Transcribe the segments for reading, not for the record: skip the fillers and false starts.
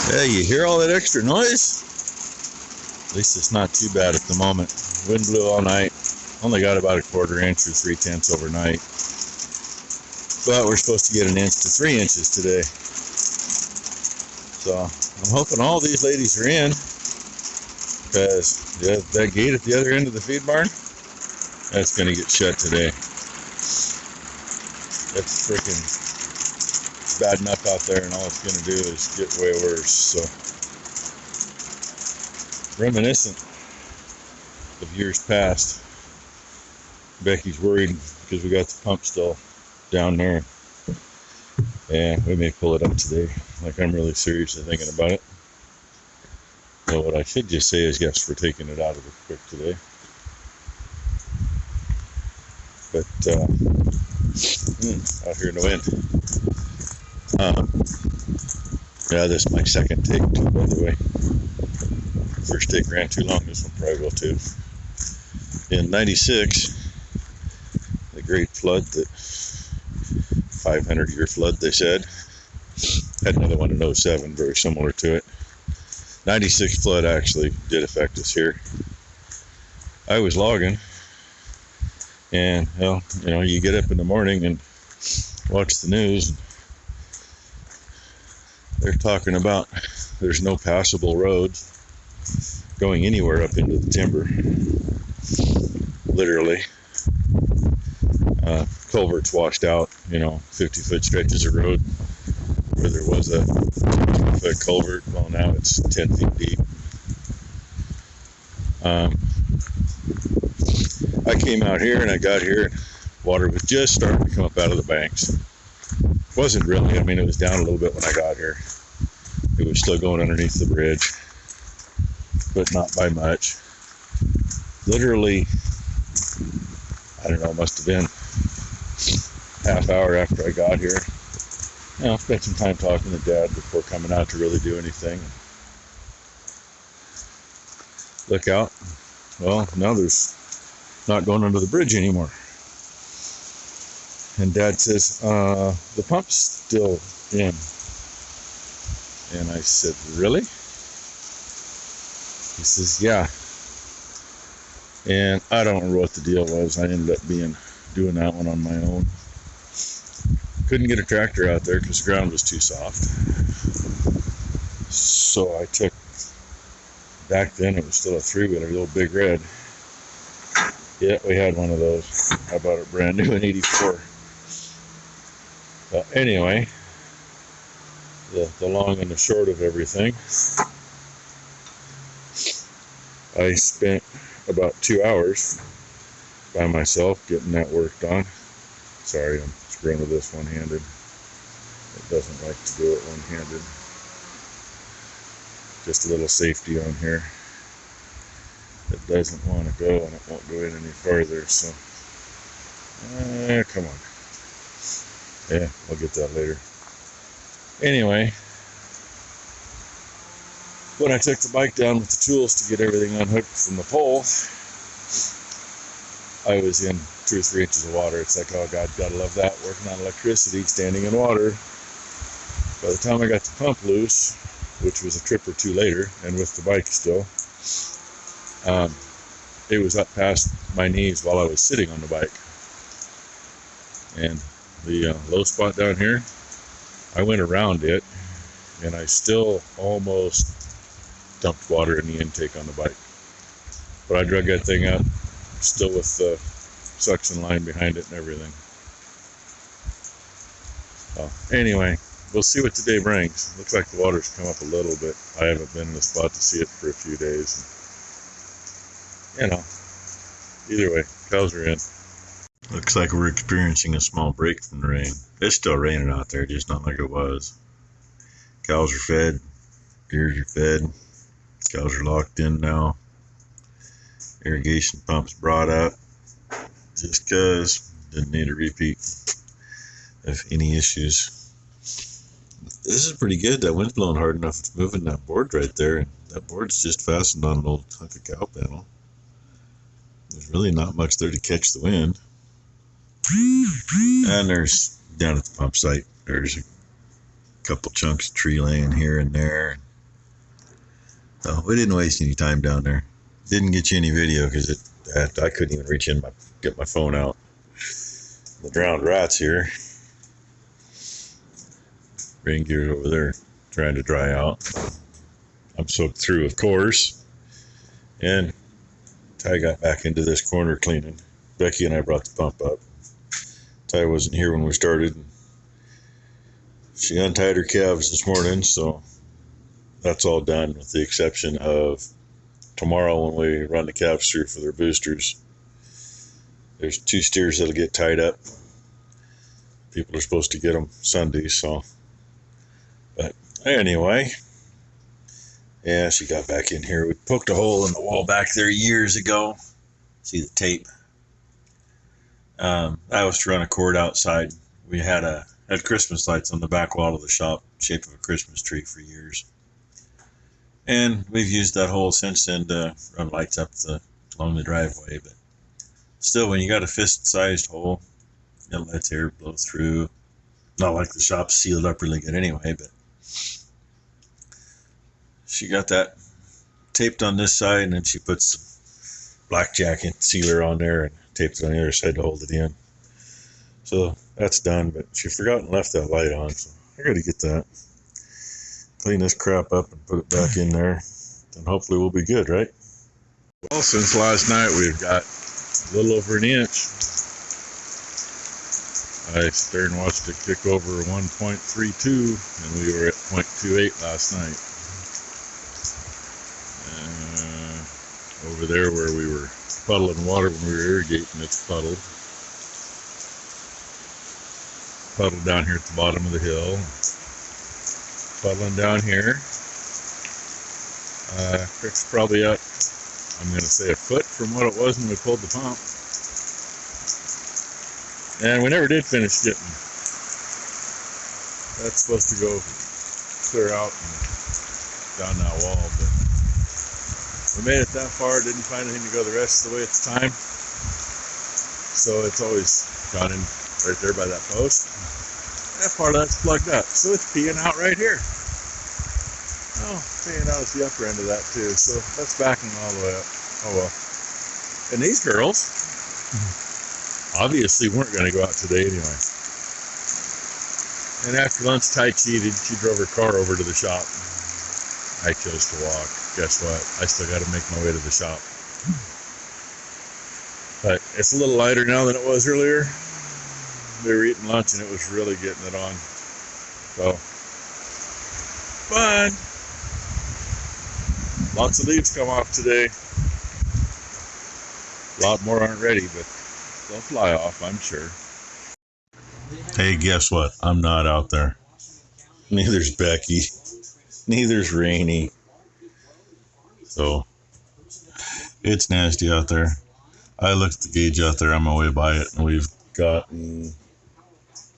Yeah, you hear all that extra noise? At least it's not too bad at the moment. Wind blew all night. Only got about a 1/4 inch or 3/10 overnight. But we're supposed to get 1 inch to 3 inches today. So I'm hoping all these ladies are in, because that gate at the other end of the feed barn, that's going to get shut today. It's freaking bad enough out there, and all it's going to do is get way worse. So reminiscent of years past. Becky's worried because we got the pump still down there, and we may pull it up today. Like, I'm really seriously thinking about it. So what I should just say is yes, we're taking it out of the quick today. But out here in the wind. Yeah, this is my second take too, by the way. First take ran too long. This one probably will too. In '96, the great flood, that 500-year flood, they said. Had another one in '07, very similar to it. '96 flood actually did affect us here. I was logging, and well, you know, you get up in the morning and watch the news. They're talking about there's no passable roads going anywhere up into the timber. Literally. Culverts washed out, 50-foot stretches of road where there was a 2-foot culvert. Well, now it's 10 feet deep. I came out here and I got here, and water was just starting to come up out of the banks. Wasn't really. I mean, it was down a little bit when I got here. It was still going underneath the bridge, but not by much. Literally, I don't know, must have been half hour after I got here. Spent some time talking to Dad before coming out to really do anything. Look out. Well, now there's not going under the bridge anymore. And Dad says, the pump's still in. And I said, really? He says, yeah. And I don't remember what the deal was. I ended up doing that one on my own. Couldn't get a tractor out there because the ground was too soft. So I took, back then it was still a 3-wheeler, the old Big Red. Yeah, we had one of those. I bought it brand new in '84. Well, anyway, the long and the short of everything, I spent about 2 hours by myself getting that worked on. Sorry, I'm screwing with this one-handed. It doesn't like to do it one-handed. Just a little safety on here. It doesn't want to go, and it won't go in any farther, so come on. Yeah, I'll get that later. Anyway, when I took the bike down with the tools to get everything unhooked from the pole, I was in 2 or 3 inches of water. It's like, oh God, gotta love that, working on electricity, standing in water. By the time I got the pump loose, which was a trip or two later, and with the bike still, it was up past my knees while I was sitting on the bike. And the low spot down here, I went around it, and I still almost dumped water in the intake on the bike. But I drug that thing up, still with the suction line behind it and everything. Anyway, we'll see what today brings. Looks like the water's come up a little bit. I haven't been in the spot to see it for a few days. Either way, cows are in. Looks like we're experiencing a small break from the rain. It's still raining out there, just not like it was. Cows are fed, deers are fed, cows are locked in now. Irrigation pumps brought up, just cause didn't need a repeat of any issues. This is pretty good. That wind's blowing hard enough, it's moving that board right there. That board's just fastened on an old hunk of cow panel. There's really not much there to catch the wind. And there's, down at the pump site, there's a couple chunks of tree laying here and there. So we didn't waste any time down there. Didn't get you any video because I couldn't even reach in get my phone out. The drowned rats here. Rain gear over there trying to dry out. I'm soaked through, of course. And Ty got back into this corner cleaning. Becky and I brought the pump up. Ty wasn't here when we started. She untied her calves this morning, so that's all done with the exception of tomorrow when we run the calves through for their boosters. There's 2 steers that'll get tied up. People are supposed to get them Sunday, so. But anyway, yeah, she got back in here. We poked a hole in the wall back there years ago. See the tape? I was to run a cord outside. We had Christmas lights on the back wall of the shop, shape of a Christmas tree, for years. And we've used that hole since then to run lights up along the driveway. But still, when you got a fist-sized hole, it lets air blow through. Not like the shop's sealed up really good anyway, but she got that taped on this side, and then she puts black jacket sealer on there and taped it on the other side to hold it in. So that's done, but she forgot and left that light on, so I gotta get that. Clean this crap up and put it back in there, then hopefully we'll be good, right? Well, since last night we've got a little over an inch. I stared and watched it kick over 1.32, and we were at 0.28 last night. Over there where we were puddling water when we were irrigating, it's puddled. Puddled down here at the bottom of the hill. Puddling down here. Creek's probably up, I'm going to say, a foot from what it was when we pulled the pump. And we never did finish dipping. That's supposed to go clear out and down that wall, but we made it that far, didn't find anything to go the rest of the way at the time. So it's always gone in right there by that post. That part of that's plugged up, so it's peeing out right here. Oh, peeing out at the upper end of that too, so that's backing all the way up. Oh well. And these girls obviously weren't going to go out today anyway. And after lunch, Ty cheated. She drove her car over to the shop. I chose to walk. Guess what? I still got to make my way to the shop. But it's a little lighter now than it was earlier. We were eating lunch and it was really getting it on. So, fun. Lots of leaves come off today. A lot more aren't ready, but they'll fly off, I'm sure. Hey, guess what? I'm not out there. Neither's Becky. Neither's Rainy. So, it's nasty out there. I looked at the gauge out there on my way by it, and we've gotten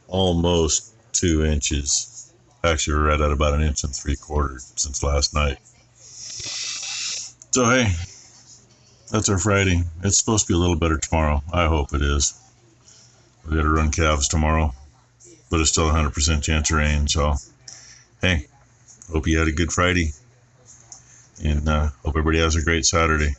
almost 2 inches. Actually, we're right at about 1 3/4 inches since last night. So, hey, that's our Friday. It's supposed to be a little better tomorrow. I hope it is. We got to run calves tomorrow, but it's still a 100% chance of rain. So, hey, hope you had a good Friday, and hope everybody has a great Saturday.